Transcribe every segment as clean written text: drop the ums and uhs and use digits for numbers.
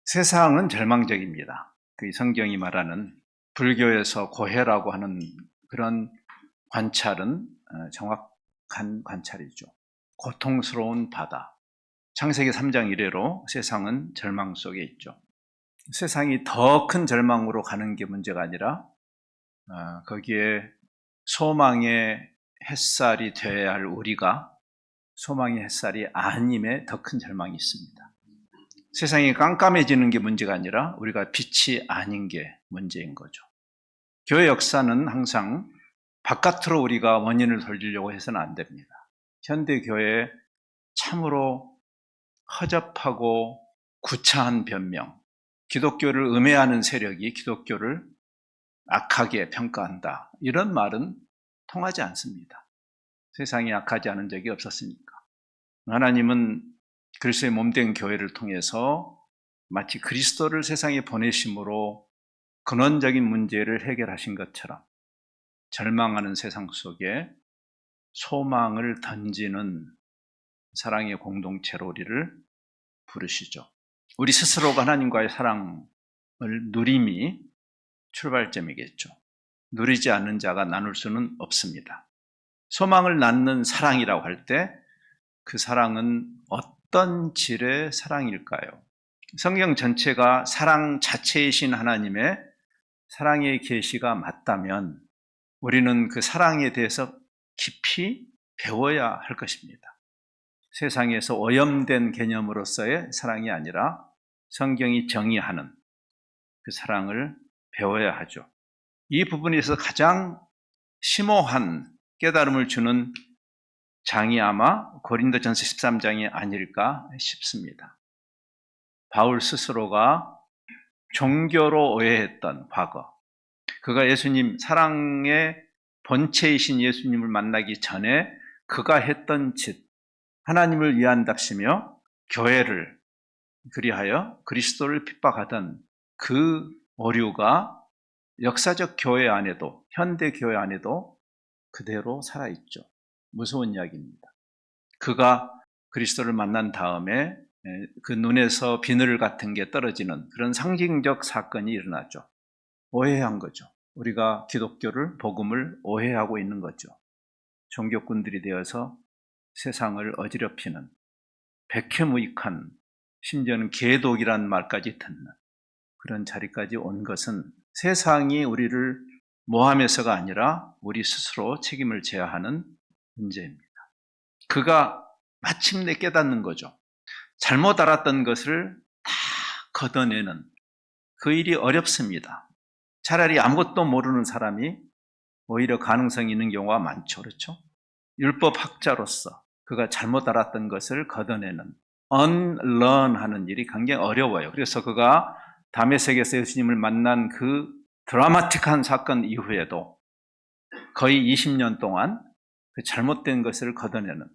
세상은 절망적입니다. 그 성경이 말하는 불교에서 고해라고 하는 그런 관찰은 정확한 관찰이죠. 고통스러운 바다. 창세기 3장 이래로 세상은 절망 속에 있죠. 세상이 더 큰 절망으로 가는 게 문제가 아니라 거기에 소망의 햇살이 되어야 할 우리가 소망의 햇살이 아님에 더 큰 절망이 있습니다. 세상이 깜깜해지는 게 문제가 아니라 우리가 빛이 아닌 게 문제인 거죠. 교회 역사는 항상 바깥으로 우리가 원인을 돌리려고 해서는 안 됩니다. 현대 교회에 참으로 허접하고 구차한 변명, 기독교를 음해하는 세력이 기독교를 악하게 평가한다. 이런 말은 통하지 않습니다. 세상이 악하지 않은 적이 없었으니까. 하나님은 그리스도의 몸된 교회를 통해서 마치 그리스도를 세상에 보내심으로 근원적인 문제를 해결하신 것처럼 절망하는 세상 속에 소망을 던지는 사랑의 공동체로 우리를 부르시죠. 우리 스스로가 하나님과의 사랑을 누림이 출발점이겠죠. 누리지 않는 자가 나눌 수는 없습니다. 소망을 낳는 사랑이라고 할 때 그 사랑은 어떤 질의 사랑일까요? 성경 전체가 사랑 자체이신 하나님의 사랑의 계시가 맞다면 우리는 그 사랑에 대해서 깊이 배워야 할 것입니다. 세상에서 오염된 개념으로서의 사랑이 아니라 성경이 정의하는 그 사랑을 배워야 하죠. 이 부분에서 가장 심오한 깨달음을 주는 장이 아마 고린도전서 13장이 아닐까 싶습니다. 바울 스스로가 종교로 오해했던 과거, 그가 예수님, 사랑의 본체이신 예수님을 만나기 전에 그가 했던 짓, 하나님을 위한답시며 교회를 그리하여 그리스도를 핍박하던 그 오류가 역사적 교회 안에도, 현대 교회 안에도 그대로 살아있죠. 무서운 이야기입니다. 그가 그리스도를 만난 다음에 그 눈에서 비늘 같은 게 떨어지는 그런 상징적 사건이 일어나죠. 오해한 거죠. 우리가 기독교를, 복음을 오해하고 있는 거죠. 종교꾼들이 되어서 세상을 어지럽히는 백해무익한, 심지어는 개독이란 말까지 듣는 그런 자리까지 온 것은 세상이 우리를 모함해서가 아니라 우리 스스로 책임을 져야 하는 문제입니다. 그가 마침내 깨닫는 거죠. 잘못 알았던 것을 다 걷어내는 그 일이 어렵습니다. 차라리 아무것도 모르는 사람이 오히려 가능성이 있는 경우가 많죠. 그렇죠? 율법학자로서 그가 잘못 알았던 것을 걷어내는 unlearn 하는 일이 굉장히 어려워요. 그래서 그가 다메섹에서 예수님을 만난 그 드라마틱한 사건 이후에도 거의 20년 동안 그 잘못된 것을 걷어내는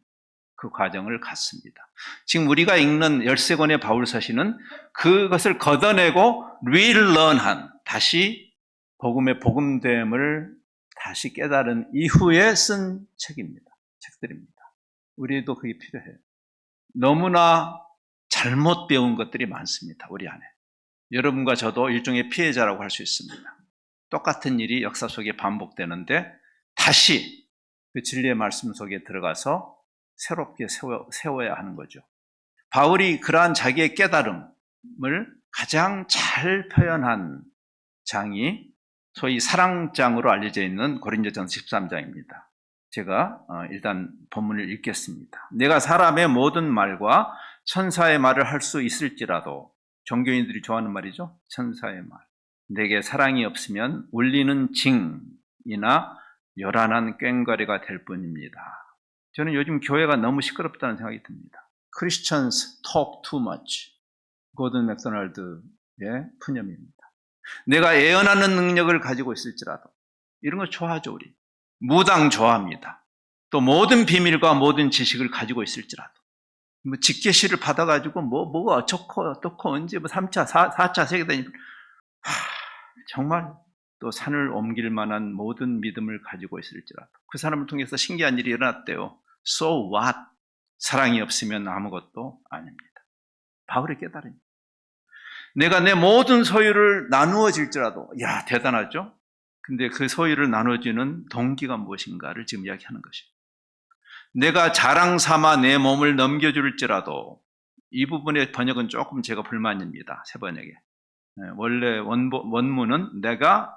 그 과정을 갔습니다. 지금 우리가 읽는 13권의 바울서신은 그것을 걷어내고 relearn한, 다시 복음의 복음됨을 다시 깨달은 이후에 쓴 책들입니다. 우리도 그게 필요해요. 너무나 잘못 배운 것들이 많습니다. 우리 안에. 여러분과 저도 일종의 피해자라고 할 수 있습니다. 똑같은 일이 역사 속에 반복되는데 다시 그 진리의 말씀 속에 들어가서 새롭게 세워야 하는 거죠. 바울이 그러한 자기의 깨달음을 가장 잘 표현한 장이 소위 사랑장으로 알려져 있는 고린도전서 13장입니다. 제가 일단 본문을 읽겠습니다. 내가 사람의 모든 말과 천사의 말을 할 수 있을지라도, 종교인들이 좋아하는 말이죠. 천사의 말. 내게 사랑이 없으면 울리는 징이나 요란한 꽹과리가 될 뿐입니다. 저는 요즘 교회가 너무 시끄럽다는 생각이 듭니다. Christians talk too much. 고든 맥도날드의 푸념입니다. 내가 예언하는 능력을 가지고 있을지라도, 이런 거 좋아하죠, 우리. 무당 좋아합니다. 또 모든 비밀과 모든 지식을 가지고 있을지라도, 뭐 직계시를 받아가지고 뭐가 어떻고 언제 3차, 4차 세계대전, 정말 또 산을 옮길 만한 모든 믿음을 가지고 있을지라도 그 사람을 통해서 신기한 일이 일어났대요. So what? 사랑이 없으면 아무것도 아닙니다. 바울의 깨달음입니다. 내가 내 모든 소유를 나누어질지라도, 야, 대단하죠? 근데 그 소유를 나눠주는 동기가 무엇인가를 지금 이야기하는 것입니다. 내가 자랑 삼아 내 몸을 넘겨줄지라도, 이 부분의 번역은 조금 제가 불만입니다. 새 번역에. 원래 원문은 내가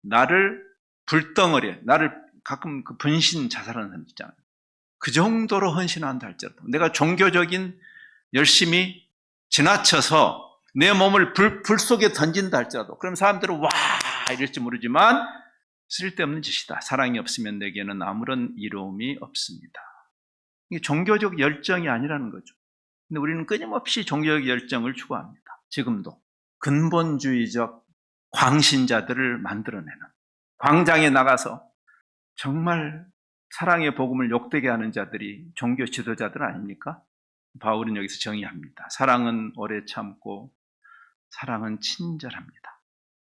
나를 불덩어리, 나를 가끔 그 분신 자살하는 사람 있잖아요. 그 정도로 헌신한다 할지라도, 내가 종교적인 열심히 지나쳐서 내 몸을 불 속에 던진다 할지라도, 그럼 사람들은 와 이럴지 모르지만 쓸데없는 짓이다. 사랑이 없으면 내게는 아무런 이로움이 없습니다. 이게 종교적 열정이 아니라는 거죠. 근데 우리는 끊임없이 종교적 열정을 추구합니다. 지금도 근본주의적 광신자들을 만들어내는, 광장에 나가서 정말 사랑의 복음을 욕되게 하는 자들이 종교 지도자들 아닙니까? 바울은 여기서 정의합니다. 사랑은 오래 참고 사랑은 친절합니다.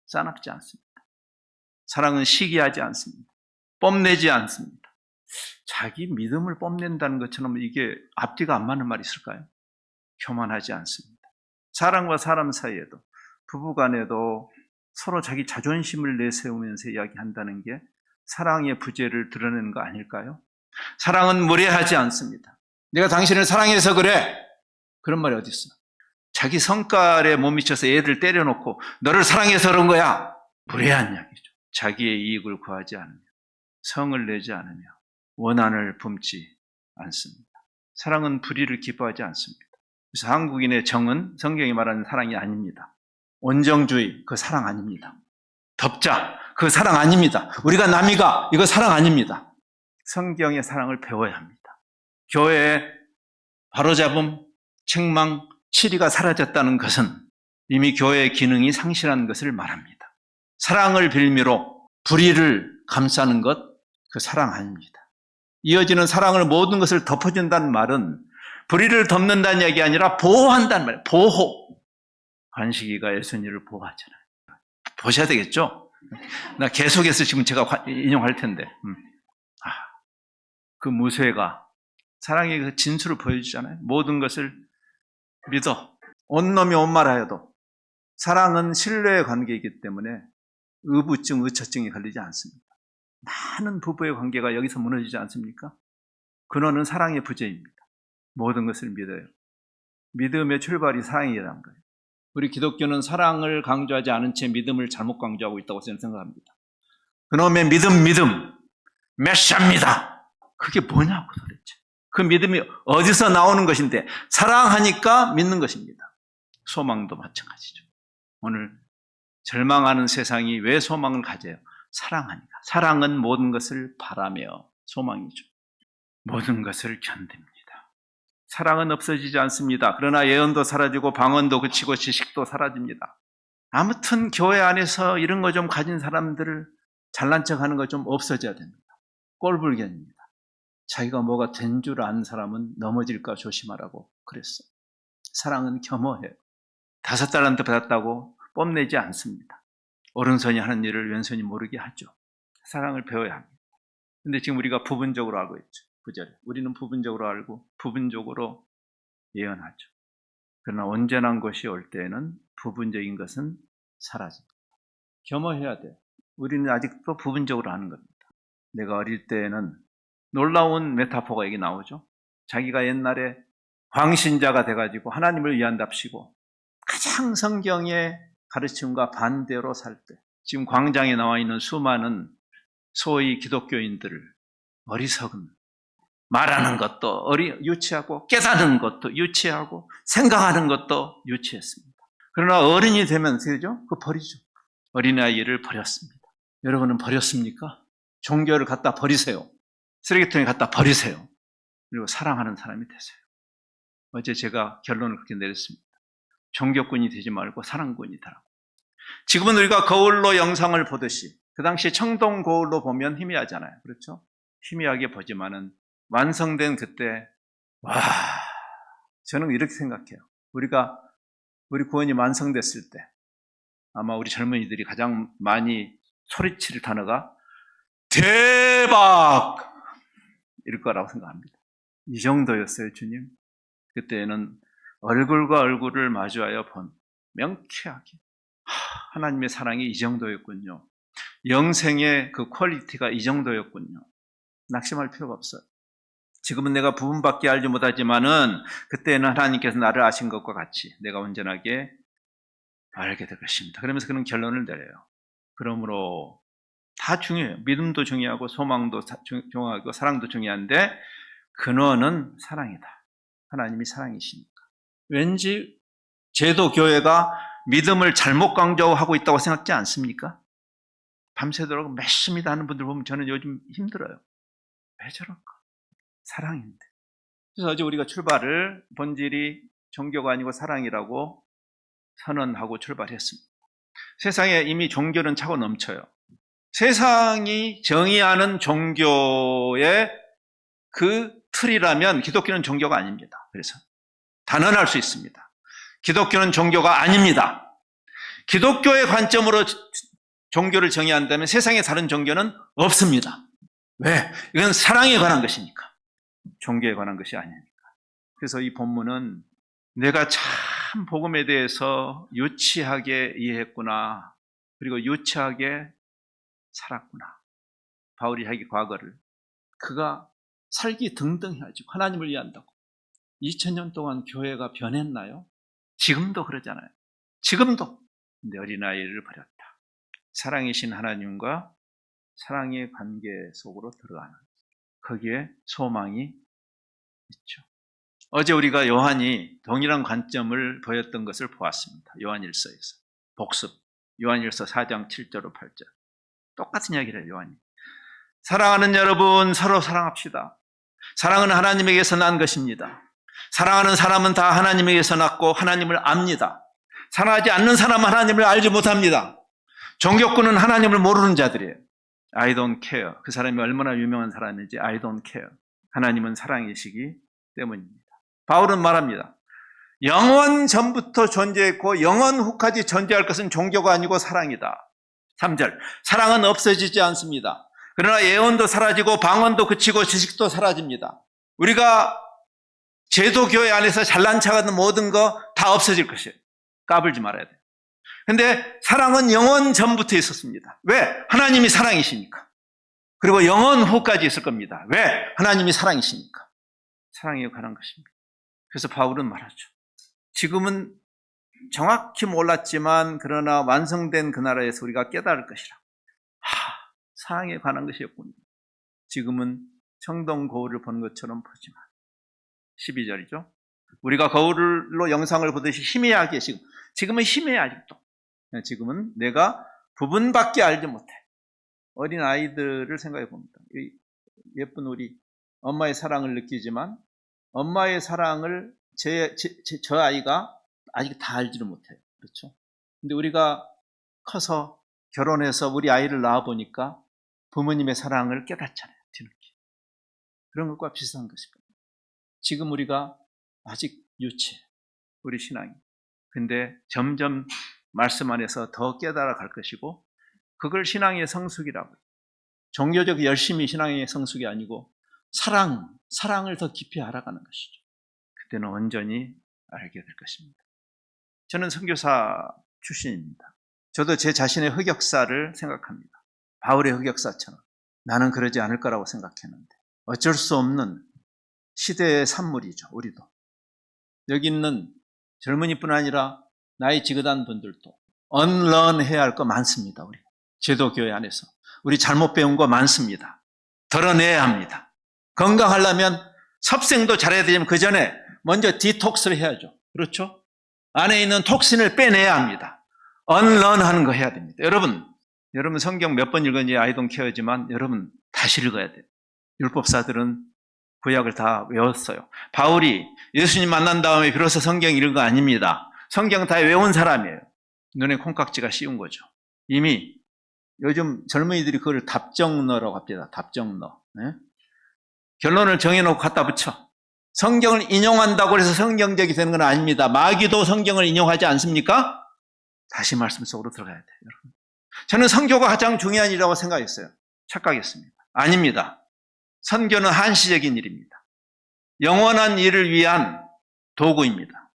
싸납지 않습니다. 사랑은 시기하지 않습니다. 뽐내지 않습니다. 자기 믿음을 뽐낸다는 것처럼 이게 앞뒤가 안 맞는 말이 있을까요? 교만하지 않습니다. 사람과 사람 사이에도, 부부간에도 서로 자기 자존심을 내세우면서 이야기한다는 게 사랑의 부재를 드러내는 거 아닐까요? 사랑은 무례하지 않습니다. 내가 당신을 사랑해서 그래. 그런 말이 어디 있어? 자기 성깔에 못 미쳐서 애들 때려놓고 너를 사랑해서 그런 거야. 무례한 이야기죠. 자기의 이익을 구하지 않으며, 성을 내지 않으며, 원한을 품지 않습니다. 사랑은 불의를 기뻐하지 않습니다. 그래서 한국인의 정은 성경이 말하는 사랑이 아닙니다. 온정주의, 그 사랑 아닙니다. 덥자, 그 사랑 아닙니다. 우리가 남이가, 이거 사랑 아닙니다. 성경의 사랑을 배워야 합니다. 교회에 바로잡음, 책망, 치리가 사라졌다는 것은 이미 교회의 기능이 상실한 것을 말합니다. 사랑을 빌미로 불의를 감싸는 것, 그 사랑 아닙니다. 이어지는 사랑을 모든 것을 덮어준다는 말은 불의를 덮는다는 얘기 아니라 보호한다는 말이에요. 보호. 관식이가 예수님을 보호하잖아요. 보셔야 되겠죠? 나 계속해서 지금 제가 인용할 텐데. 그 무쇠가 사랑의 그 진수를 보여주잖아요. 모든 것을 믿어. 온 놈이 온 말하여도. 사랑은 신뢰의 관계이기 때문에 의부증, 의처증이 걸리지 않습니다. 많은 부부의 관계가 여기서 무너지지 않습니까? 근원은 사랑의 부재입니다. 모든 것을 믿어요. 믿음의 출발이 사랑이라는 거예요. 우리 기독교는 사랑을 강조하지 않은 채 믿음을 잘못 강조하고 있다고 저는 생각합니다. 그놈의 믿음, 메시아입니다. 그게 뭐냐고 도대체. 그 믿음이 어디서 나오는 것인데, 사랑하니까 믿는 것입니다. 소망도 마찬가지죠. 오늘 절망하는 세상이 왜 소망을 가져요? 사랑하니까. 사랑은 모든 것을 바라며, 소망이죠. 모든 것을 견딥니다. 사랑은 없어지지 않습니다. 그러나 예언도 사라지고 방언도 그치고 지식도 사라집니다. 아무튼 교회 안에서 이런 거 좀 가진 사람들을 잘난 척하는 거 좀 없어져야 됩니다. 꼴불견입니다. 자기가 뭐가 된 줄 아는 사람은 넘어질까 조심하라고 그랬어요. 사랑은 겸허해요. 5달란트 받았다고 뽐내지 않습니다. 오른손이 하는 일을 왼손이 모르게 하죠. 사랑을 배워야 합니다. 근데 지금 우리가 부분적으로 알고 있죠. 9절에. 우리는 부분적으로 알고 부분적으로 예언하죠. 그러나 온전한 것이 올 때에는 부분적인 것은 사라집니다. 겸허해야 돼요. 우리는 아직도 부분적으로 아는 겁니다. 내가 어릴 때에는 놀라운 메타포가 여기 나오죠. 자기가 옛날에 광신자가 돼가지고 하나님을 위한답시고 가장 성경의 가르침과 반대로 살 때, 지금 광장에 나와 있는 수많은 소위 기독교인들을 어리석은, 말하는 것도 유치하고 깨닫는 것도 유치하고 생각하는 것도 유치했습니다. 그러나 어른이 되면 어떻게 되죠? 그거 버리죠. 어린아이를 버렸습니다. 여러분은 버렸습니까? 종교를 갖다 버리세요. 쓰레기통에 갖다 버리세요. 그리고 사랑하는 사람이 되세요. 어제 제가 결론을 그렇게 내렸습니다. 종교꾼이 되지 말고 사랑꾼이 되라고. 지금은 우리가 거울로 영상을 보듯이, 그 당시 청동 거울로 보면 희미하잖아요. 그렇죠? 희미하게 보지만은 완성된 그때, 와, 저는 이렇게 생각해요. 우리 구원이 완성됐을 때 아마 우리 젊은이들이 가장 많이 소리칠 단어가 대박! 이럴 거라고 생각합니다. 이 정도였어요, 주님. 그때는 얼굴과 얼굴을 마주하여 본 명쾌하게 하나님의 사랑이 이 정도였군요. 영생의 그 퀄리티가 이 정도였군요. 낙심할 필요가 없어요. 지금은 내가 부분밖에 알지 못하지만은 그때는 하나님께서 나를 아신 것과 같이 내가 온전하게 알게 될 것입니다. 그러면서 그런 결론을 내려요. 그러므로 다 중요해요. 믿음도 중요하고 소망도 중요하고 사랑도 중요한데 근원은 사랑이다. 하나님이 사랑이시니까. 왠지 제도 교회가 믿음을 잘못 강조하고 있다고 생각지 않습니까? 밤새도록 매십니다 하는 분들 보면 저는 요즘 힘들어요. 왜 저럴까? 사랑인데. 그래서 어제 우리가 출발을 본질이 종교가 아니고 사랑이라고 선언하고 출발했습니다. 세상에 이미 종교는 차고 넘쳐요. 세상이 정의하는 종교의 그 틀이라면 기독교는 종교가 아닙니다. 그래서 단언할 수 있습니다. 기독교는 종교가 아닙니다. 기독교의 관점으로 종교를 정의한다면 세상의 다른 종교는 없습니다. 왜? 이건 사랑에 관한 것이니까. 종교에 관한 것이 아니니까. 그래서 이 본문은 내가 참 복음에 대해서 유치하게 이해했구나. 그리고 유치하게 살았구나. 바울이 자기 과거를 그가 살기 등등 해야지 하나님을 위한다고. 2000년 동안 교회가 변했나요? 지금도 그러잖아요. 지금도 내 어린아이를 버렸다. 사랑이신 하나님과 사랑의 관계 속으로 들어가는 거기에 소망이 있죠. 어제 우리가 요한이 동일한 관점을 보였던 것을 보았습니다. 요한일서에서 복습 요한일서 4장 7절로 8절 똑같은 이야기를 해요. 요한이 사랑하는 여러분 서로 사랑합시다. 사랑은 하나님에게서 난 것입니다. 사랑하는 사람은 다 하나님에게서 났고 하나님을 압니다. 사랑하지 않는 사람은 하나님을 알지 못합니다. 종교꾼은 하나님을 모르는 자들이에요. I don't care. 그 사람이 얼마나 유명한 사람인지 I don't care. 하나님은 사랑이시기 때문입니다. 바울은 말합니다. 영원 전부터 존재했고 영원 후까지 존재할 것은 종교가 아니고 사랑이다. 3절 사랑은 없어지지 않습니다. 그러나 예언도 사라지고 방언도 그치고 지식도 사라집니다. 우리가 제도교회 안에서 잘난 척하는 모든 거 다 없어질 것이에요. 까불지 말아야 돼요. 근데 사랑은 영원 전부터 있었습니다. 왜? 하나님이 사랑이시니까. 그리고 영원 후까지 있을 겁니다. 왜? 하나님이 사랑이시니까. 사랑에 관한 것입니다. 그래서 바울은 말하죠. 지금은 정확히 몰랐지만 그러나 완성된 그 나라에서 우리가 깨달을 것이라. 사랑에 관한 것이었군요. 지금은 청동 거울을 보는 것처럼 보지만 12절이죠. 우리가 거울로 영상을 보듯이 희미하게 지금은 희미해 아직도. 지금은 내가 부분밖에 알지 못해. 어린 아이들을 생각해 봅니다. 예쁜 우리 엄마의 사랑을 느끼지만 엄마의 사랑을 저 아이가 아직 다 알지를 못해요. 그렇죠? 근데 우리가 커서 결혼해서 우리 아이를 낳아보니까 부모님의 사랑을 깨닫잖아요. 뒤늦게. 그런 것과 비슷한 것입니다. 지금 우리가 아직 유치해. 우리 신앙이. 근데 점점 말씀 안에서 더 깨달아 갈 것이고 그걸 신앙의 성숙이라고 해요. 종교적 열심히 신앙의 성숙이 아니고 사랑을 더 깊이 알아가는 것이죠. 그때는 온전히 알게 될 것입니다. 저는 선교사 출신입니다. 저도 제 자신의 흑역사를 생각합니다. 바울의 흑역사처럼 나는 그러지 않을 거라고 생각했는데 어쩔 수 없는 시대의 산물이죠. 우리도. 여기 있는 젊은이뿐 아니라 나이 지긋한 분들도 언런 해야 할 거 많습니다. 우리 제도교회 안에서 우리 잘못 배운 거 많습니다. 덜어내야 합니다. 건강하려면 섭생도 잘해야 되지만 그 전에 먼저 디톡스를 해야죠. 그렇죠? 안에 있는 톡신을 빼내야 합니다. 언런하는 거 해야 됩니다. 여러분 성경 몇 번 읽었는지 I don't care지만 여러분 다시 읽어야 돼요. 율법사들은 구약을 다 외웠어요. 바울이 예수님 만난 다음에 비로소 성경 읽은 거 아닙니다. 성경 다 외운 사람이에요. 눈에 콩깍지가 씌운 거죠. 이미 요즘 젊은이들이 그걸 답정너라고 합니다. 답정너. 네? 결론을 정해놓고 갖다 붙여. 성경을 인용한다고 해서 성경적이 되는 건 아닙니다. 마귀도 성경을 인용하지 않습니까? 다시 말씀 속으로 들어가야 돼요. 여러분. 저는 선교가 가장 중요한 일이라고 생각했어요. 착각했습니다. 아닙니다. 선교는 한시적인 일입니다. 영원한 일을 위한 도구입니다.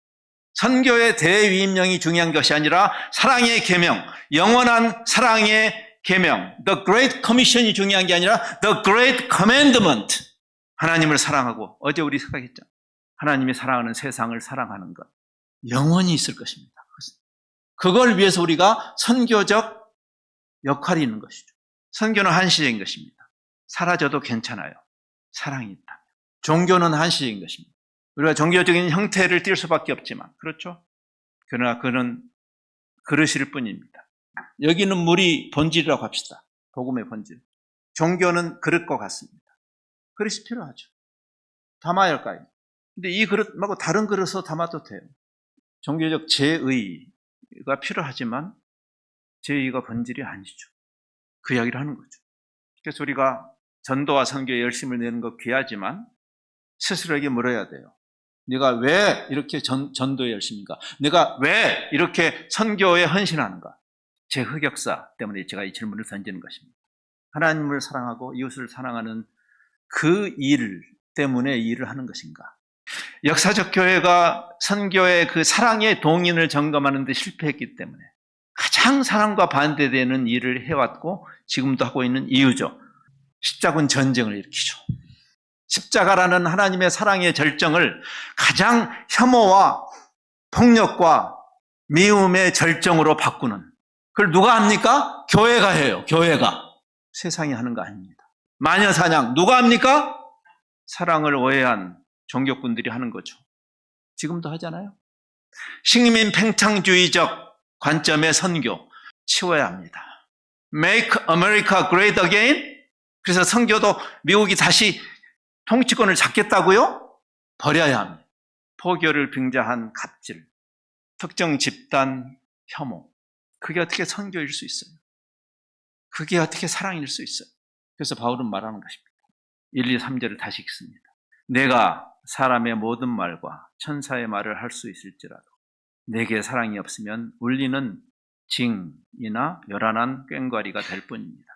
선교의 대위임령이 중요한 것이 아니라 사랑의 계명, 영원한 사랑의 계명, The Great Commission이 중요한 게 아니라 The Great Commandment. 하나님을 사랑하고, 어제 우리 생각했죠. 하나님이 사랑하는 세상을 사랑하는 것. 영원히 있을 것입니다. 그걸 위해서 우리가 선교적 역할이 있는 것이죠. 선교는 한시적인 것입니다. 사라져도 괜찮아요. 사랑이 있다. 종교는 한시적인 것입니다. 우리가 종교적인 형태를 띌 수밖에 없지만, 그렇죠? 그러나 그는 그릇일 뿐입니다. 여기는 물이 본질이라고 합시다. 복음의 본질. 종교는 그릇과 같습니다. 그릇이 필요하죠. 담아야 할까요? 근데 이 그릇 말고 다른 그릇으로 담아도 돼요. 종교적 제의가 필요하지만 제의가 본질이 아니죠. 그 이야기를 하는 거죠. 그래서 우리가 전도와 선교에 열심을 내는 거 귀하지만 스스로에게 물어야 돼요. 내가 왜 이렇게 전도에 열심인가? 내가 왜 이렇게 선교에 헌신하는가? 제 흑역사 때문에 제가 이 질문을 던지는 것입니다. 하나님을 사랑하고 이웃을 사랑하는 그 일 때문에 이 일을 하는 것인가? 역사적 교회가 선교의 그 사랑의 동인을 점검하는 데 실패했기 때문에 가장 사랑과 반대되는 일을 해왔고 지금도 하고 있는 이유죠. 십자군 전쟁을 일으키죠. 십자가라는 하나님의 사랑의 절정을 가장 혐오와 폭력과 미움의 절정으로 바꾸는, 그걸 누가 합니까? 교회가 해요. 교회가. 세상이 하는 거 아닙니다. 마녀사냥 누가 합니까? 사랑을 오해한 종교꾼들이 하는 거죠. 지금도 하잖아요. 식민 팽창주의적 관점의 선교 치워야 합니다. Make America Great Again. 그래서 선교도 미국이 다시 통치권을 잡겠다고요? 버려야 합니다. 포교를 빙자한 갑질, 특정 집단 혐오. 그게 어떻게 선교일 수 있어요? 그게 어떻게 사랑일 수 있어요? 그래서 바울은 말하는 것입니다. 1, 2, 3절을 다시 읽습니다. 내가 사람의 모든 말과 천사의 말을 할 수 있을지라도 내게 사랑이 없으면 울리는 징이나 요란한 꽹과리가 될 뿐입니다.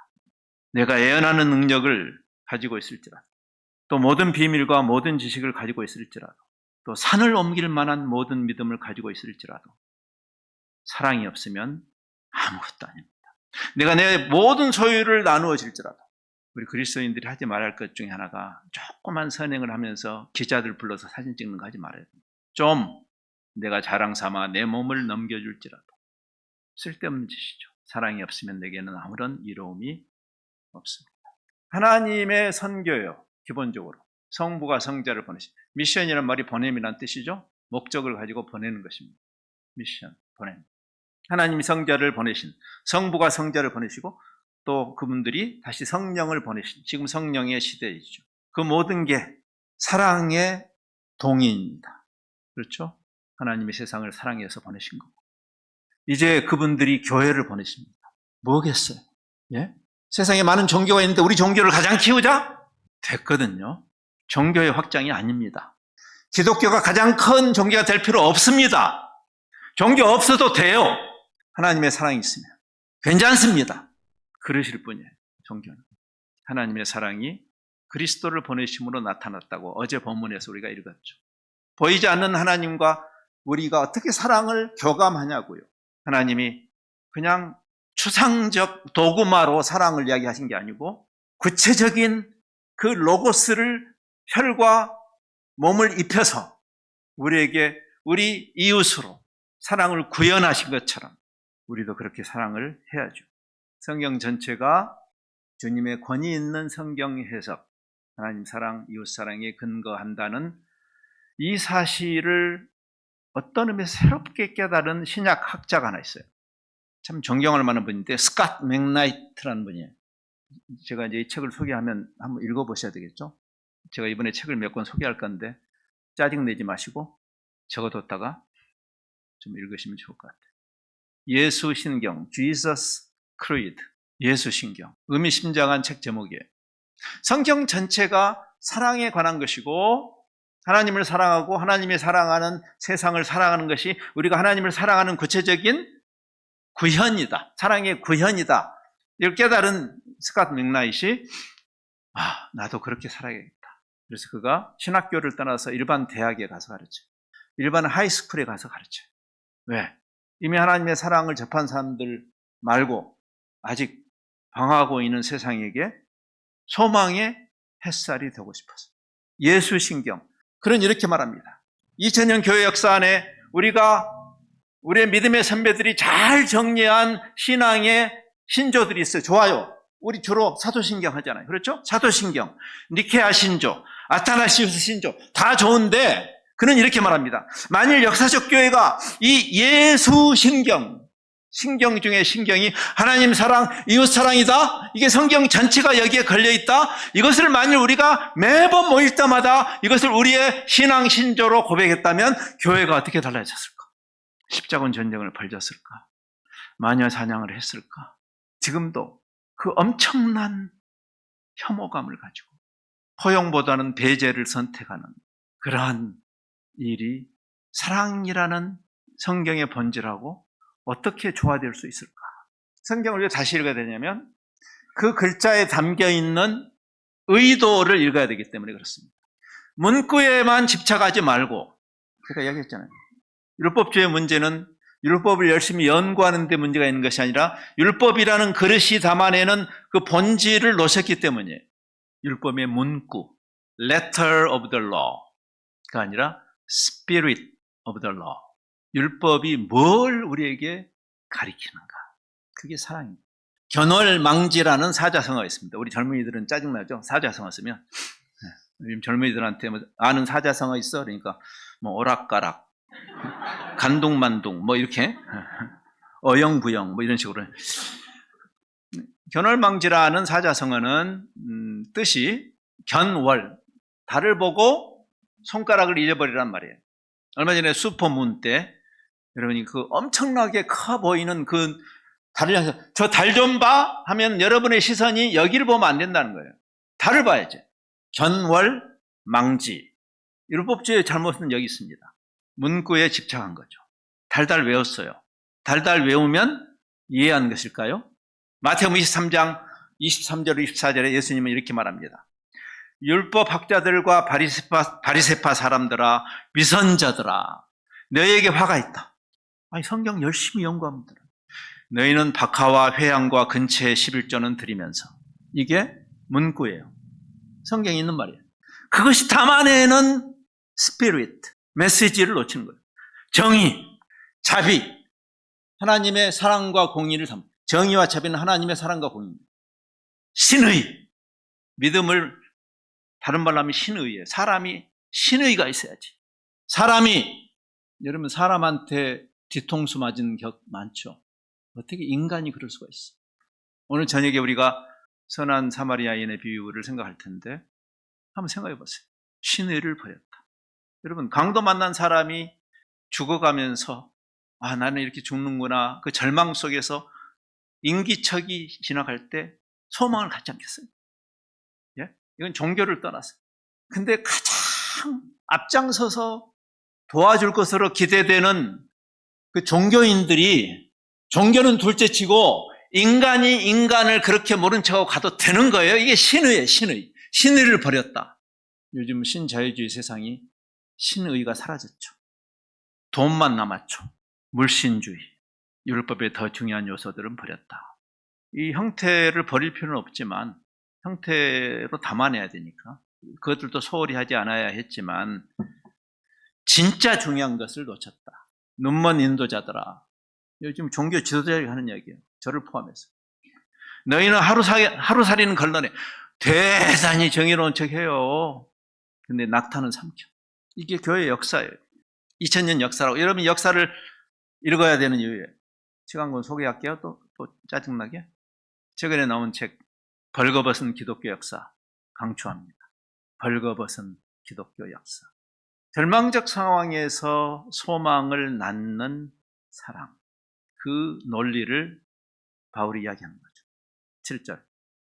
내가 예언하는 능력을 가지고 있을지라도, 또 모든 비밀과 모든 지식을 가지고 있을지라도, 또 산을 옮길 만한 모든 믿음을 가지고 있을지라도 사랑이 없으면 아무것도 아닙니다. 내가 내 모든 소유를 나누어 질지라도, 우리 그리스도인들이 하지 말할 것 중에 하나가 조그만 선행을 하면서 기자들 불러서 사진 찍는 거 하지 말아야 됩니다. 좀 내가 자랑 삼아 내 몸을 넘겨줄지라도 쓸데없는 짓이죠. 사랑이 없으면 내게는 아무런 이로움이 없습니다. 하나님의 선교요, 기본적으로 성부가 성자를 보내신, 미션이라는 말이 보냄이라는 뜻이죠. 목적을 가지고 보내는 것입니다. 미션, 보냄. 하나님이 성자를 보내신, 성부가 성자를 보내시고 또 그분들이 다시 성령을 보내신, 지금 성령의 시대이죠. 그 모든 게 사랑의 동의입니다. 그렇죠? 하나님이 세상을 사랑해서 보내신 거고, 이제 그분들이 교회를 보내십니다. 뭐겠어요? 예? 세상에 많은 종교가 있는데 우리 종교를 가장 키우자? 됐거든요. 종교의 확장이 아닙니다. 기독교가 가장 큰 종교가 될 필요 없습니다. 종교 없어도 돼요. 하나님의 사랑이 있으면 괜찮습니다. 그러실 뿐이에요. 종교는 하나님의 사랑이 그리스도를 보내심으로 나타났다고 어제 본문에서 우리가 읽었죠. 보이지 않는 하나님과 우리가 어떻게 사랑을 교감하냐고요. 하나님이 그냥 추상적 도구마로 사랑을 이야기하신 게 아니고 구체적인 그 로고스를 혈과 몸을 입혀서 우리에게 우리 이웃으로 사랑을 구현하신 것처럼 우리도 그렇게 사랑을 해야죠. 성경 전체가 주님의 권위 있는 성경 해석, 하나님 사랑, 이웃 사랑에 근거한다는 이 사실을 어떤 의미에서 새롭게 깨달은 신약 학자가 하나 있어요. 참 존경할 만한 분인데 스캇 맥나이트라는 분이에요. 제가 이제 이 책을 소개하면 한번 읽어보셔야 되겠죠. 제가 이번에 책을 몇 권 소개할 건데 짜증내지 마시고 적어뒀다가 좀 읽으시면 좋을 것 같아요. 예수 신경, Jesus Creed, 예수 신경. 의미심장한 책 제목이에요. 성경 전체가 사랑에 관한 것이고 하나님을 사랑하고 하나님이 사랑하는 세상을 사랑하는 것이 우리가 하나님을 사랑하는 구체적인 구현이다. 사랑의 구현이다. 이걸 깨달은 스캇 맥나이트이 나도 그렇게 살아야겠다. 그래서 그가 신학교를 떠나서 일반 대학에 가서 가르쳐요. 일반 하이스쿨에 가서 가르쳐요. 왜? 이미 하나님의 사랑을 접한 사람들 말고 아직 방황하고 있는 세상에게 소망의 햇살이 되고 싶어서. 예수신경. 그런 이렇게 말합니다. 2000년 교회 역사 안에 우리의 믿음의 선배들이 잘 정리한 신앙의 신조들이 있어요. 좋아요. 우리 주로 사도신경 하잖아요. 그렇죠? 사도신경, 니케아 신조, 아타나시우스 신조 다 좋은데 그는 이렇게 말합니다. 만일 역사적 교회가 이 예수신경, 신경 중에 신경이 하나님 사랑, 이웃 사랑이다. 이게 성경 전체가 여기에 걸려있다. 이것을 만일 우리가 매번 모일 때마다 이것을 우리의 신앙 신조로 고백했다면 교회가 어떻게 달라졌을까? 십자군 전쟁을 벌였을까? 마녀 사냥을 했을까? 지금도 그 엄청난 혐오감을 가지고 포용보다는 배제를 선택하는 그러한 일이 사랑이라는 성경의 본질하고 어떻게 조화될 수 있을까? 성경을 왜 다시 읽어야 되냐면 그 글자에 담겨있는 의도를 읽어야 되기 때문에 그렇습니다. 문구에만 집착하지 말고, 제가 이야기했잖아요. 율법주의 문제는 율법을 열심히 연구하는 데 문제가 있는 것이 아니라 율법이라는 그릇이 담아내는 그 본질을 놓으셨기 때문이에요. 율법의 문구, letter of the law가 아니라 spirit of the law. 율법이 뭘 우리에게 가리키는가. 그게 사랑입니다. 견월망지라는 사자성어가 있습니다. 우리 젊은이들은 짜증나죠? 사자성어 쓰면. 요즘 젊은이들한테 뭐 아는 사자성어 있어? 그러니까 뭐 오락가락, 간둥만둥 뭐 이렇게 어영부영 뭐 이런 식으로. 견월망지라는 사자성어는 뜻이 견월, 달을 보고 손가락을 잊어버리란 말이에요. 얼마 전에 슈퍼문 때 여러분이 그 엄청나게 커 보이는 그 달을 향해서 저 달 좀 봐 하면 여러분의 시선이 여기를 보면 안 된다는 거예요. 달을 봐야지. 견월망지. 율법주의 잘못은 여기 있습니다. 문구에 집착한 거죠. 달달 외웠어요. 달달 외우면 이해한 것일까요? 마태복음 23장 23절 24절에 예수님은 이렇게 말합니다. 율법 학자들과 바리새파 사람들아, 위선자들아, 너희에게 화가 있다. 아니, 성경 열심히 연구합니다. 너희는 박하와 회양과 근처의 11조는 드리면서. 이게 문구예요. 성경에 있는 말이에요. 그것이 담아내는 스피릿, 메시지를 놓치는 거예요. 정의, 자비, 하나님의 사랑과 공의를 담는. 정의와 자비는 하나님의 사랑과 공의입니다. 신의, 믿음을 다른 말로 하면 신의예요. 사람이 신의가 있어야지. 사람이, 여러분 사람한테 뒤통수 맞은 격 많죠. 어떻게 인간이 그럴 수가 있어? 오늘 저녁에 우리가 선한 사마리아인의 비유를 생각할 텐데 한번 생각해 보세요. 신의를 버렸다. 여러분 강도 만난 사람이 죽어가면서 아 나는 이렇게 죽는구나 그 절망 속에서 인기척이 지나갈 때 소망을 갖지 않겠어요? 예? 이건 종교를 떠나서. 근데 가장 앞장서서 도와줄 것으로 기대되는 그 종교인들이 종교는 둘째치고 인간이 인간을 그렇게 모른 척하고 가도 되는 거예요. 이게 신의예요. 신의. 신의를 버렸다. 요즘 신자유주의 세상이 신의가 사라졌죠. 돈만 남았죠. 물신주의. 율법의 더 중요한 요소들은 버렸다. 이 형태를 버릴 필요는 없지만 형태로 담아내야 되니까 그것들도 소홀히 하지 않아야 했지만 진짜 중요한 것을 놓쳤다. 눈먼 인도자들아. 요즘 종교 지도자들이 하는 이야기예요. 저를 포함해서. 너희는 하루살이는 걸러내. 대단히 정의로운 척해요. 근데 낙타는 삼켜. 이게 교회의 역사예요. 2000년 역사라고. 여러분 역사를 읽어야 되는 이유예요. 시간권 소개할게요. 또 짜증나게. 최근에 나온 책 벌거벗은 기독교 역사 강추합니다. 벌거벗은 기독교 역사. 절망적 상황에서 소망을 낳는 사랑. 그 논리를 바울이 이야기하는 거죠. 7절.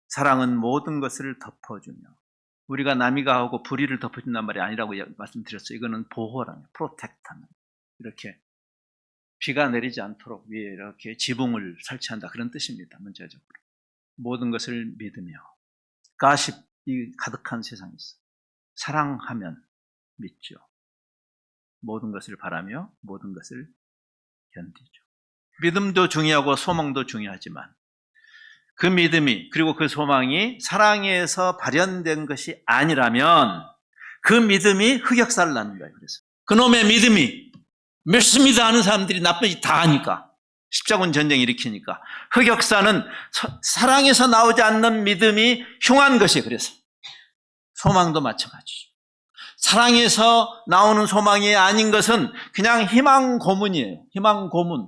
사랑은 모든 것을 덮어주며 우리가 남이 가하고 불의를 덮어준단 말이 아니라고 말씀드렸어요. 이거는 보호라는 프로텍트하는 이렇게 비가 내리지 않도록 위에 이렇게 지붕을 설치한다 그런 뜻입니다. 문제적으로. 모든 것을 믿으며 가십이 가득한 세상에서 사랑하면 믿죠. 모든 것을 바라며 모든 것을 견디죠. 믿음도 중요하고 소망도 중요하지만 그 믿음이 그리고 그 소망이 사랑에서 발현된 것이 아니라면 그 믿음이 흑역사를 낳는 거예요. 그래서 그놈의 믿음이 믿습니다 하는 사람들이 나쁜 짓 다 하니까 십자군 전쟁 일으키니까 흑역사는 사랑에서 나오지 않는 믿음이 흉한 것이에요. 그래서 소망도 마찬가지죠. 사랑에서 나오는 소망이 아닌 것은 그냥 희망 고문이에요. 희망 고문.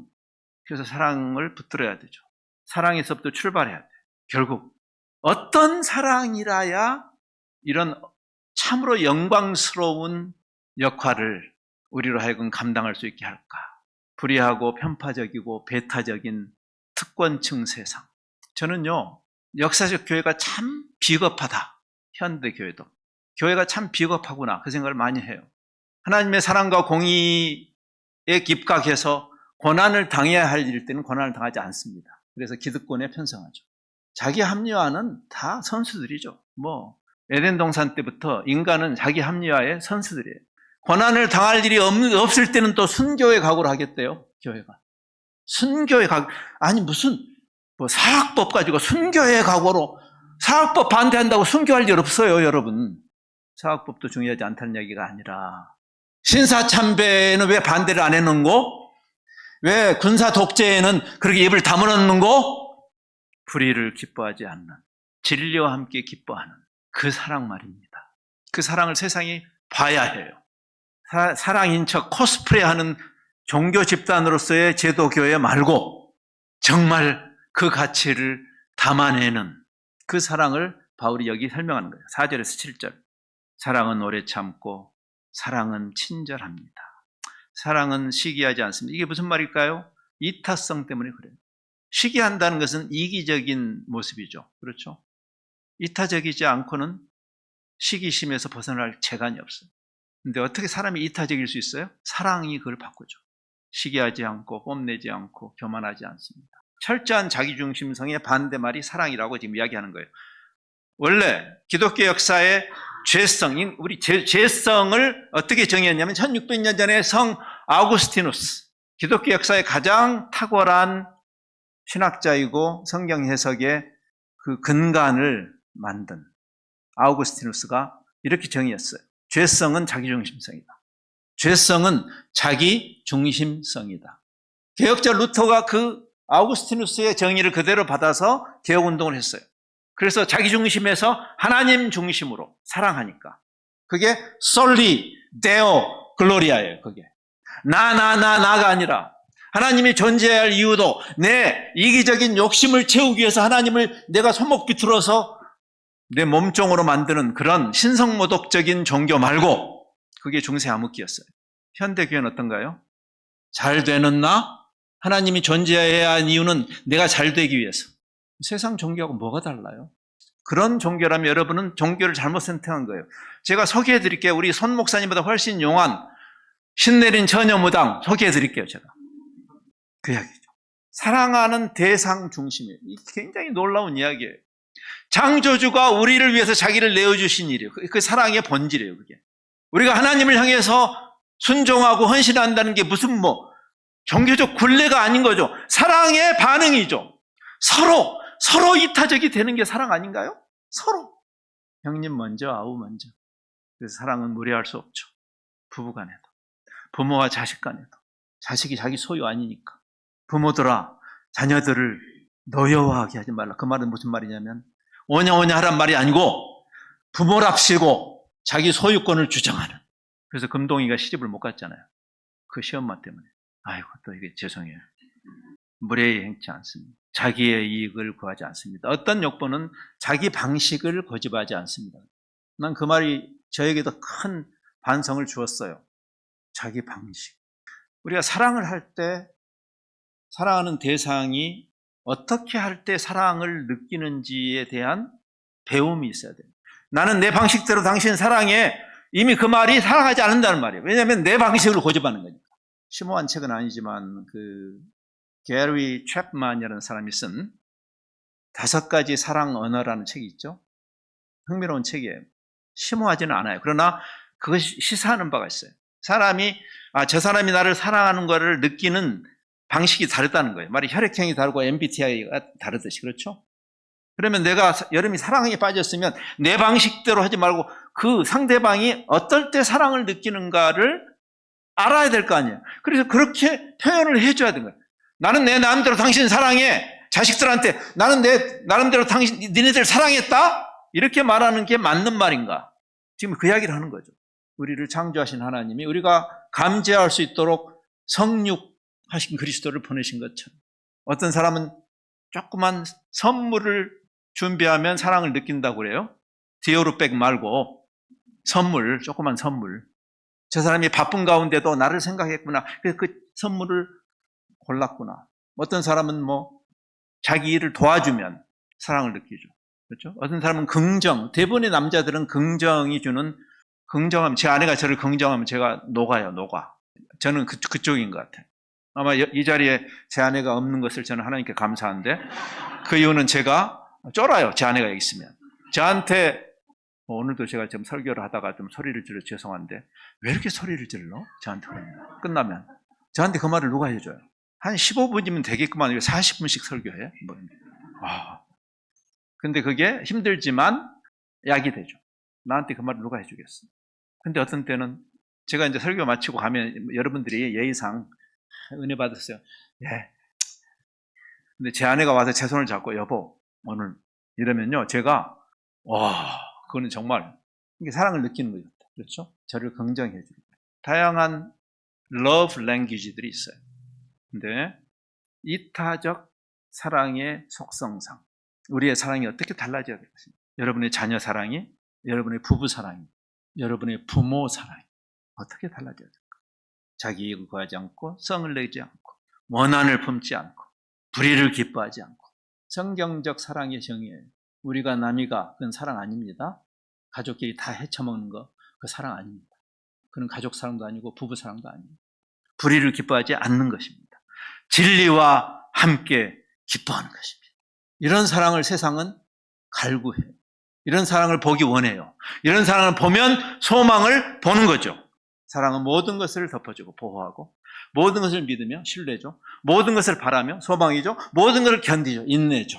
그래서 사랑을 붙들어야 되죠. 사랑에서부터 출발해야 돼요. 결국 어떤 사랑이라야 이런 참으로 영광스러운 역할을 우리로 하여금 감당할 수 있게 할까? 불의하고 편파적이고 배타적인 특권층 세상. 저는요, 역사적 교회가 참 비겁하다. 현대 교회도. 교회가 참 비겁하구나. 그 생각을 많이 해요. 하나님의 사랑과 공의에 입각해서 고난을 당해야 할 일 때는 고난을 당하지 않습니다. 그래서 기득권에 편성하죠. 자기 합리화는 다 선수들이죠. 에덴 동산 때부터 인간은 자기 합리화의 선수들이에요. 고난을 당할 일이 없을 때는 또 순교의 각오를 하겠대요, 교회가. 순교의 각오. 아니, 무슨, 사학법 가지고 순교의 각오로, 사학법 반대한다고 순교할 일 없어요, 여러분. 사학법도 중요하지 않다는 얘기가 아니라, 신사참배는 왜 반대를 안 해놓는고? 왜 군사 독재에는 그렇게 입을 다물었는고? 불의를 기뻐하지 않는, 진리와 함께 기뻐하는 그 사랑 말입니다. 그 사랑을 세상이 봐야 해요. 사랑인 척 코스프레하는 종교 집단으로서의 제도교회 말고 정말 그 가치를 담아내는 그 사랑을 바울이 여기 설명하는 거예요. 4절에서 7절. 사랑은 오래 참고 사랑은 친절합니다. 사랑은 시기하지 않습니다. 이게 무슨 말일까요? 이타성 때문에 그래요. 시기한다는 것은 이기적인 모습이죠. 그렇죠? 이타적이지 않고는 시기심에서 벗어날 재간이 없어요. 근데 어떻게 사람이 이타적일 수 있어요? 사랑이 그걸 바꾸죠. 시기하지 않고 뽐내지 않고 교만하지 않습니다. 철저한 자기중심성의 반대말이 사랑이라고 지금 이야기하는 거예요. 원래 기독교 역사의 죄성, 우리 죄성을 어떻게 정의했냐면 1600년 전에 성 아우구스티누스, 기독교 역사의 가장 탁월한 신학자이고 성경 해석의 그 근간을 만든 아우구스티누스가 이렇게 정의했어요. 죄성은 자기중심성이다. 죄성은 자기중심성이다. 개혁자 루터가 그 아우구스티누스의 정의를 그대로 받아서 개혁운동을 했어요. 그래서 자기중심에서 하나님 중심으로 사랑하니까. 그게 솔리 데오 글로리아예요. 그게 나가 아니라 하나님이 존재해야 할 이유도 내 이기적인 욕심을 채우기 위해서 하나님을 내가 손목 비틀어서 내 몸종으로 만드는 그런 신성모독적인 종교 말고 그게 중세 암흑기였어요. 현대교회는 어떤가요? 잘 되는 나? 하나님이 존재해야 할 이유는 내가 잘 되기 위해서. 세상 종교하고 뭐가 달라요? 그런 종교라면 여러분은 종교를 잘못 선택한 거예요. 제가 소개해 드릴게요. 우리 손 목사님보다 훨씬 용한 신내린 처녀무당 소개해 드릴게요. 제가. 그 이야기죠. 사랑하는 대상 중심이에요. 굉장히 놀라운 이야기예요. 창조주가 우리를 위해서 자기를 내어주신 일이에요. 그 사랑의 본질이에요. 그게. 우리가 하나님을 향해서 순종하고 헌신한다는 게 무슨 종교적 굴레가 아닌 거죠. 사랑의 반응이죠. 서로 이타적이 되는 게 사랑 아닌가요? 서로. 형님 먼저, 아우 먼저. 그래서 사랑은 무례할 수 없죠. 부부 간에도. 부모와 자식 간에도. 자식이 자기 소유 아니니까. 부모들아, 자녀들을 노여워하게 하지 말라. 그 말은 무슨 말이냐면 오냐오냐 하란 말이 아니고 부모랍시고 자기 소유권을 주장하는. 그래서 금동이가 시집을 못 갔잖아요. 그 시엄마 때문에. 아이고 또 이게 죄송해요. 무례히 행치 않습니다. 자기의 이익을 구하지 않습니다. 어떤 욕보는 자기 방식을 고집하지 않습니다. 난 그 말이 저에게도 큰 반성을 주었어요. 자기 방식. 우리가 사랑을 할 때 사랑하는 대상이 어떻게 할 때 사랑을 느끼는지에 대한 배움이 있어야 돼요. 나는 내 방식대로 당신 사랑해. 이미 그 말이 사랑하지 않는다는 말이에요. 왜냐하면 내 방식을 고집하는 거니까. 심오한 책은 아니지만 게리 챕만이라는 사람이 쓴 5가지 사랑 언어라는 책이 있죠. 흥미로운 책이에요. 심오하지는 않아요. 그러나 그것이 시사하는 바가 있어요. 사람이 저 사람이 나를 사랑하는 거를 느끼는 방식이 다르다는 거예요. 말이 혈액형이 다르고 MBTI가 다르듯이. 그렇죠? 그러면 내가 여러분이 사랑에 빠졌으면 내 방식대로 하지 말고 그 상대방이 어떨 때 사랑을 느끼는가를 알아야 될 거 아니에요. 그래서 그렇게 표현을 해줘야 되는 거예요. 나는 내 나름대로 당신 사랑해. 자식들한테 나는 내 나름대로 니네들 사랑했다? 이렇게 말하는 게 맞는 말인가? 지금 그 이야기를 하는 거죠. 우리를 창조하신 하나님이 우리가 감지할 수 있도록 성육하신 그리스도를 보내신 것처럼 어떤 사람은 조그만 선물을 준비하면 사랑을 느낀다고 그래요. 디오르백 말고 선물, 조그만 선물. 저 사람이 바쁜 가운데도 나를 생각했구나. 그래서 그 선물을 골랐구나. 어떤 사람은 자기 일을 도와주면 사랑을 느끼죠. 그렇죠? 어떤 사람은 긍정, 대부분의 남자들은 긍정이 주는 긍정하면, 제 아내가 저를 긍정하면 제가 녹아요, 녹아. 저는 그쪽인 것 같아요. 아마 이 자리에 제 아내가 없는 것을 저는 하나님께 감사한데, 그 이유는 제가 쫄아요, 제 아내가 여기 있으면. 저한테, 오늘도 제가 지금 설교를 하다가 좀 소리를 질러 죄송한데, 왜 이렇게 소리를 질러? 저한테 끝나면. 저한테 그 말을 누가 해줘요? 한 15분이면 되겠구만, 왜 40분씩 설교해? 근데 그게 힘들지만 약이 되죠. 나한테 그 말을 누가 해주겠어? 근데 어떤 때는 제가 이제 설교 마치고 가면 여러분들이 예의상 은혜 받았어요. 예. 근데 제 아내가 와서 제 손을 잡고 여보 오늘 이러면요 제가 그거는 정말 이게 사랑을 느끼는 거죠. 그렇죠? 저를 긍정해 주고 다양한 love language들이 있어요. 근데 이타적 사랑의 속성상 우리의 사랑이 어떻게 달라져야 되겠습니까? 여러분의 자녀 사랑이, 여러분의 부부 사랑이, 여러분의 부모 사랑이 어떻게 달라져야 될까? 자기 이익을 구하지 않고 성을 내지 않고 원한을 품지 않고 불의를 기뻐하지 않고 성경적 사랑의 정의예요. 우리가 남이가 그건 사랑 아닙니다. 가족끼리 다 헤쳐먹는 거 그 사랑 아닙니다. 그건 가족 사랑도 아니고 부부 사랑도 아닙니다. 불의를 기뻐하지 않는 것입니다. 진리와 함께 기뻐하는 것입니다. 이런 사랑을 세상은 갈구해요. 이런 사랑을 보기 원해요. 이런 사랑을 보면 소망을 보는 거죠. 사랑은 모든 것을 덮어주고 보호하고 모든 것을 믿으며 신뢰죠. 모든 것을 바라며 소망이죠. 모든 것을 견디죠. 인내죠.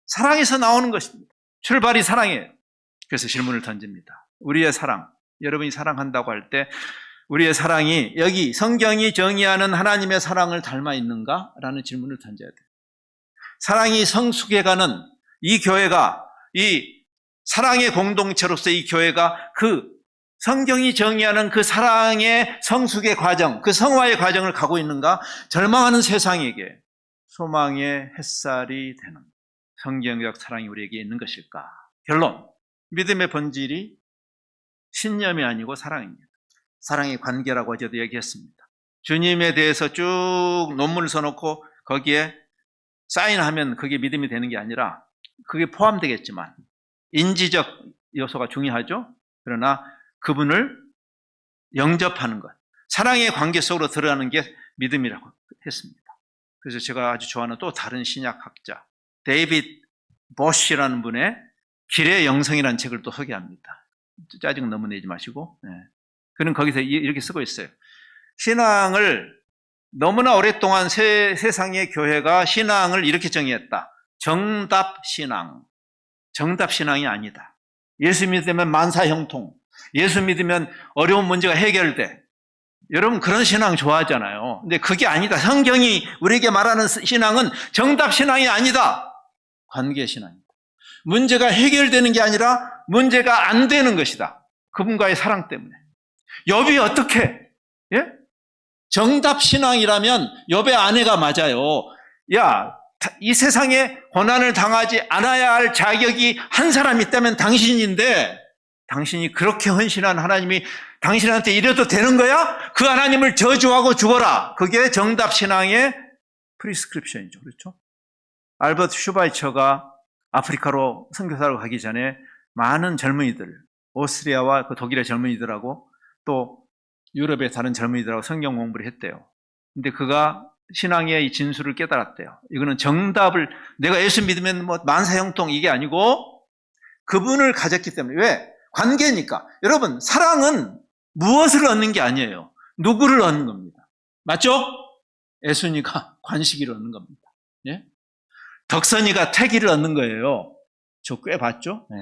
사랑에서 나오는 것입니다. 출발이 사랑이에요. 그래서 질문을 던집니다. 우리의 사랑, 여러분이 사랑한다고 할 때 우리의 사랑이 여기 성경이 정의하는 하나님의 사랑을 닮아 있는가? 라는 질문을 던져야 돼요. 사랑이 성숙해가는 이 교회가 이 사랑의 공동체로서 이 교회가 그 성경이 정의하는 그 사랑의 성숙의 과정, 그 성화의 과정을 가고 있는가? 절망하는 세상에게 소망의 햇살이 되는 성경적 사랑이 우리에게 있는 것일까? 결론, 믿음의 본질이 신념이 아니고 사랑입니다. 사랑의 관계라고 어제도 얘기했습니다. 주님에 대해서 쭉 논문을 써놓고 거기에 사인하면 그게 믿음이 되는 게 아니라 그게 포함되겠지만 인지적 요소가 중요하죠. 그러나 그분을 영접하는 것, 사랑의 관계 속으로 들어가는 게 믿음이라고 했습니다. 그래서 제가 아주 좋아하는 또 다른 신약학자 데이빗 보쉬라는 분의 길의 영성이라는 책을 또 소개합니다. 짜증 너무 내지 마시고 그는 거기서 이렇게 쓰고 있어요. 신앙을 너무나 오랫동안 세상의 교회가 신앙을 이렇게 정의했다. 정답신앙. 정답신앙이 아니다. 예수 믿으면 만사형통. 예수 믿으면 어려운 문제가 해결돼. 여러분 그런 신앙 좋아하잖아요. 근데 그게 아니다. 성경이 우리에게 말하는 신앙은 정답신앙이 아니다. 관계신앙입니다. 문제가 해결되는 게 아니라 문제가 안 되는 것이다. 그분과의 사랑 때문에. 욥이 어떻게? 예? 정답신앙이라면 욥의 아내가 맞아요. 야, 이 세상에 고난을 당하지 않아야 할 자격이 한 사람 있다면 당신인데 당신이 그렇게 헌신한 하나님이 당신한테 이래도 되는 거야? 그 하나님을 저주하고 죽어라. 그게 정답신앙의 프리스크립션이죠. 그렇죠? 알버트 슈바이처가 아프리카로 선교사로 가기 전에 많은 젊은이들, 오스트리아와 그 독일의 젊은이들하고 또 유럽의 다른 젊은이들하고 성경 공부를 했대요. 근데 그가 신앙의 이 진수를 깨달았대요. 이거는 정답을, 내가 예수 믿으면 만사형통 이게 아니고 그분을 가졌기 때문에. 왜? 관계니까. 여러분, 사랑은 무엇을 얻는 게 아니에요. 누구를 얻는 겁니다. 맞죠? 애순이가 관식이를 얻는 겁니다. 예? 덕선이가 태기를 얻는 거예요. 저 꽤 봤죠? 예.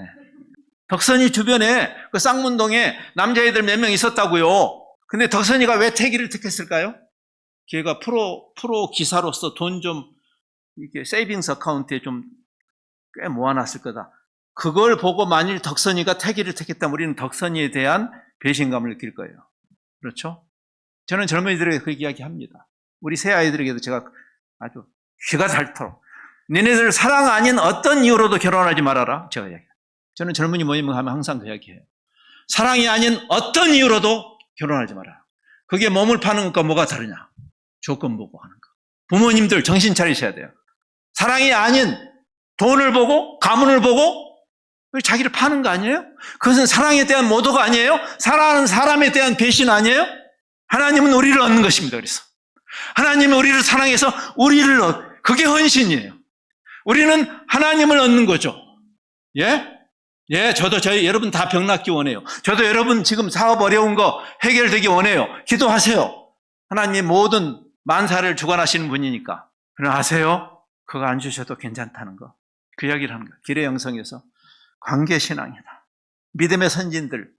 덕선이 주변에 그 쌍문동에 남자애들 몇 명 있었다고요. 근데 덕선이가 왜 태기를 택했을까요? 걔가 프로 기사로서 돈 좀 이렇게 세이빙스 어카운트에 좀 꽤 모아놨을 거다. 그걸 보고 만일 덕선이가 태기를 택했다면 우리는 덕선이에 대한 배신감을 느낄 거예요. 그렇죠? 저는 젊은이들에게 그 이야기합니다. 우리 새 아이들에게도 제가 아주 귀가 닳도록 너네들 사랑 아닌 어떤 이유로도 결혼하지 말아라. 제가 이야기해요. 저는 젊은이 모임을 하면 항상 그 이야기해요. 사랑이 아닌 어떤 이유로도 결혼하지 마라. 그게 몸을 파는 것과 뭐가 다르냐. 조건 보고 하는 거. 부모님들 정신 차리셔야 돼요. 사랑이 아닌 돈을 보고 가문을 보고 자기를 파는 거 아니에요? 그것은 사랑에 대한 모독 아니에요? 사랑하는 사람에 대한 배신 아니에요? 하나님은 우리를 얻는 것입니다. 그래서 하나님은 우리를 사랑해서 우리를 그게 헌신이에요. 우리는 하나님을 얻는 거죠. 예, 저도 여러분 다 병 낫기 원해요. 저도 여러분 지금 사업 어려운 거 해결되기 원해요. 기도하세요. 하나님 모든 만사를 주관하시는 분이니까. 그러나 아세요? 그거 안 주셔도 괜찮다는 거. 그 이야기를 하는 거예요. 길의 영성에서 관계신앙이다. 믿음의 선진들.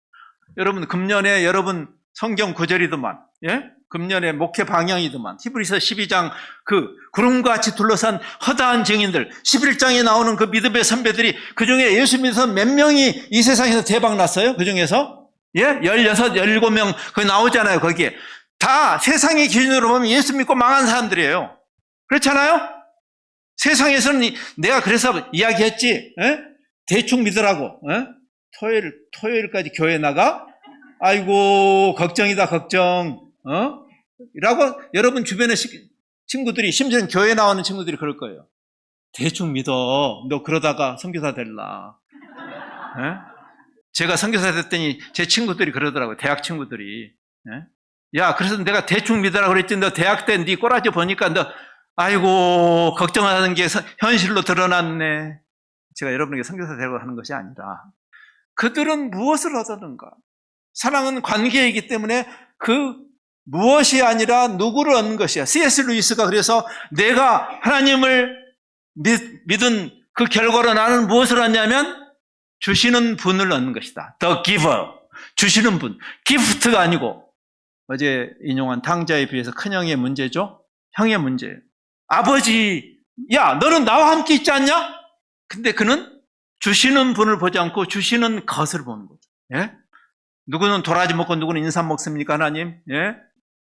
여러분 금년에 여러분 성경 구절이더만, 예? 금년에 목회 방향이더만, 히브리서 12장 그 구름같이 둘러싼 허다한 증인들, 11장에 나오는 그 믿음의 선배들이 그 중에 예수 믿어서 몇 명이 이 세상에서 대박 났어요? 그 중에서? 예? 16, 17명 거기 나오잖아요, 거기에. 다 세상의 기준으로 보면 예수 믿고 망한 사람들이에요. 그렇잖아요? 세상에서는 내가 그래서 이야기했지, 예? 대충 믿으라고, 예? 토요일까지 교회 나가? 아이고, 걱정이다, 걱정. 라고 여러분 주변의 친구들이, 심지어는 교회 나오는 친구들이 그럴 거예요. 대충 믿어. 너 그러다가 선교사 될라. 예? 제가 선교사 됐더니 제 친구들이 그러더라고요. 대학 친구들이. 예? 야, 그래서 내가 대충 믿으라 그랬지. 너 대학 때 네 꼬라지 보니까 너, 아이고, 걱정하는 게 현실로 드러났네. 제가 여러분에게 선교사 되라고 하는 것이 아니라 그들은 무엇을 얻었는가? 사랑은 관계이기 때문에 그 무엇이 아니라 누구를 얻는 것이야. C.S. 루이스가 그래서 내가 하나님을 믿은 그 결과로 나는 무엇을 얻냐면 주시는 분을 얻는 것이다. The giver. 주시는 분. 기프트가 아니고 어제 인용한 탕자에 비해서 큰형의 문제죠. 형의 문제예요. 아버지, 야, 너는 나와 함께 있지 않냐? 근데 그는 주시는 분을 보지 않고 주시는 것을 보는 거죠. 예? 누구는 도라지 먹고 누구는 인삼 먹습니까, 하나님? 예?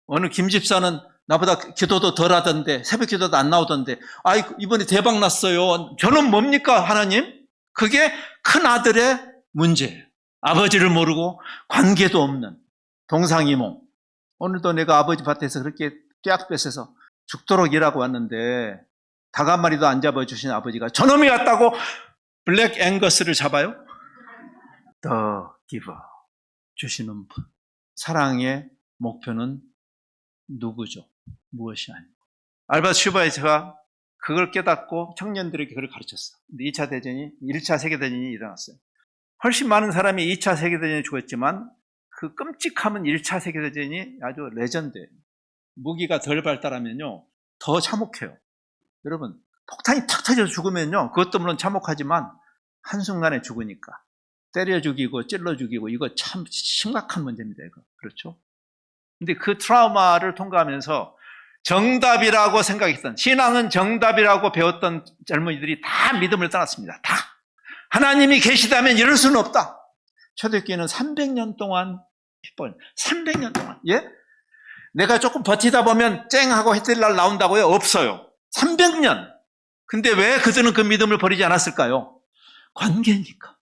어느 김집사는 나보다 기도도 덜 하던데, 새벽 기도도 안 나오던데, 아이, 이번에 대박 났어요. 저는 뭡니까, 하나님? 그게 큰 아들의 문제예요. 아버지를 모르고 관계도 없는 동상이몽. 오늘도 내가 아버지 밭에서 그렇게 깨악 뺏어서 죽도록 일하고 왔는데, 닭 한 마리도 안 잡아주신 아버지가 저놈이 왔다고 블랙 앵거스를 잡아요? The giver. 주시는 분. 사랑의 목표는 누구죠? 무엇이 아니고. 알바스 슈바이처가 그걸 깨닫고 청년들에게 그걸 가르쳤어. 근데 1차 세계대전이 일어났어요. 훨씬 많은 사람이 2차 세계대전에 죽었지만 그 끔찍함은 1차 세계대전이 아주 레전드예요. 무기가 덜 발달하면요, 더 참혹해요. 여러분, 폭탄이 탁 터져서 죽으면요, 그것도 물론 참혹하지만 한순간에 죽으니까. 때려 죽이고 찔러 죽이고 이거 참 심각한 문제입니다. 이거. 그렇죠? 근데 그 트라우마를 통과하면서 정답이라고 생각했던, 신앙은 정답이라고 배웠던 젊은이들이 다 믿음을 떠났습니다. 다. 하나님이 계시다면 이럴 수는 없다. 초대교회는 300년 동안 핏벌, 300년 동안. 예? 내가 조금 버티다 보면 쨍하고 해 뜰 날 나온다고요? 없어요. 300년. 근데 왜 그들은 그 믿음을 버리지 않았을까요? 관계니까.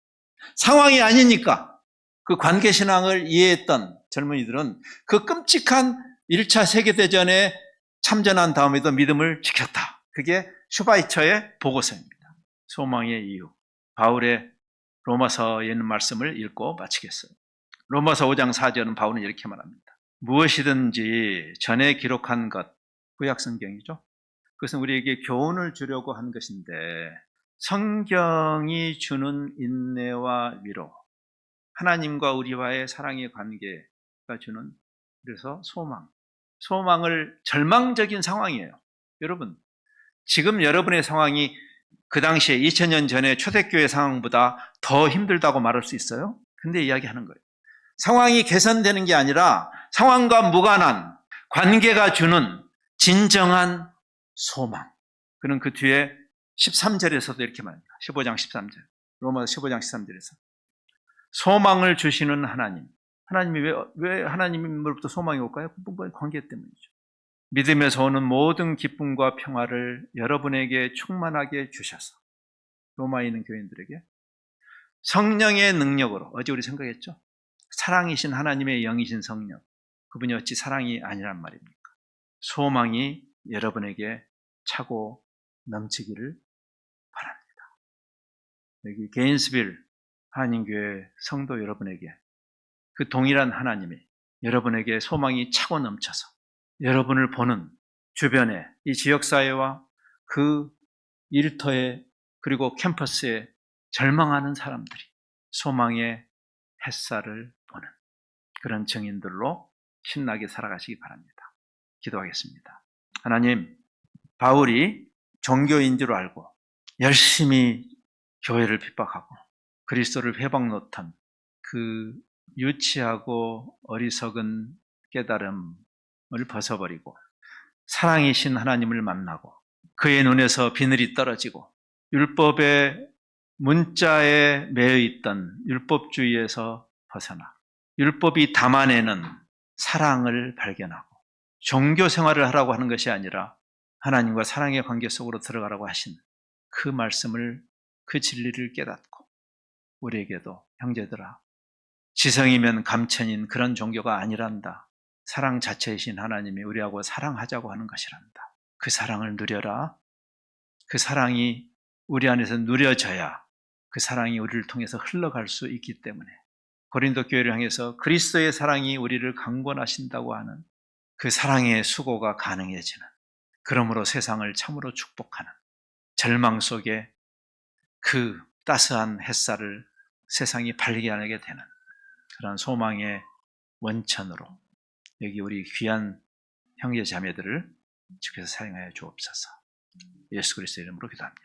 상황이 아니니까. 그 관계신앙을 이해했던 젊은이들은 그 끔찍한 1차 세계대전에 참전한 다음에도 믿음을 지켰다. 그게 슈바이처의 보고서입니다. 소망의 이유. 바울의 로마서에 있는 말씀을 읽고 마치겠어요. 로마서 5장 4절은 바울은 이렇게 말합니다. 무엇이든지 전에 기록한 것, 구약성경이죠. 그것은 우리에게 교훈을 주려고 한 것인데 성경이 주는 인내와 위로, 하나님과 우리와의 사랑의 관계가 주는 그래서 소망을 절망적인 상황이에요. 여러분, 지금 여러분의 상황이 그 당시에 2000년 전에 초대교회 상황보다 더 힘들다고 말할 수 있어요? 근데 이야기하는 거예요. 상황이 개선되는 게 아니라 상황과 무관한 관계가 주는 진정한 소망. 그는 그 뒤에 13절에서도 이렇게 말합니다. 15장 13절. 로마서 15장 13절에서. 소망을 주시는 하나님. 하나님이 왜 하나님으로부터 소망이 올까요? 관계 때문이죠. 믿음에서 오는 모든 기쁨과 평화를 여러분에게 충만하게 주셔서 로마에 있는 교인들에게 성령의 능력으로, 어제 우리 생각했죠? 사랑이신 하나님의 영이신 성령, 그분이 어찌 사랑이 아니란 말입니까? 소망이 여러분에게 차고 넘치기를 바랍니다. 여기 게인스빌 하나님교회 성도 여러분에게 그 동일한 하나님이 여러분에게 소망이 차고 넘쳐서 여러분을 보는 주변에 이 지역사회와 그 일터에 그리고 캠퍼스에 절망하는 사람들이 소망의 햇살을 보는 그런 증인들로 신나게 살아가시기 바랍니다. 기도하겠습니다. 하나님, 바울이 종교인 줄 알고 열심히 교회를 핍박하고 그리스도를 회방 놓던 그 유치하고 어리석은 깨달음을 벗어버리고 사랑이신 하나님을 만나고 그의 눈에서 비늘이 떨어지고 율법의 문자에 매여 있던 율법주의에서 벗어나 율법이 담아내는 사랑을 발견하고 종교 생활을 하라고 하는 것이 아니라 하나님과 사랑의 관계 속으로 들어가라고 하신 그 말씀을, 그 진리를 깨닫고 우리에게도 형제들아, 지성이면 감천인 그런 종교가 아니란다. 사랑 자체이신 하나님이 우리하고 사랑하자고 하는 것이란다. 그 사랑을 누려라. 그 사랑이 우리 안에서 누려져야 그 사랑이 우리를 통해서 흘러갈 수 있기 때문에 고린도 교회를 향해서 그리스도의 사랑이 우리를 강권하신다고 하는 그 사랑의 수고가 가능해지는, 그러므로 세상을 참으로 축복하는, 절망 속에 그 따스한 햇살을 세상이 발견하게 되는 그런 소망의 원천으로 여기 우리 귀한 형제 자매들을 주께서 사용하여 주옵소서. 예수 그리스도의 이름으로 기도합니다.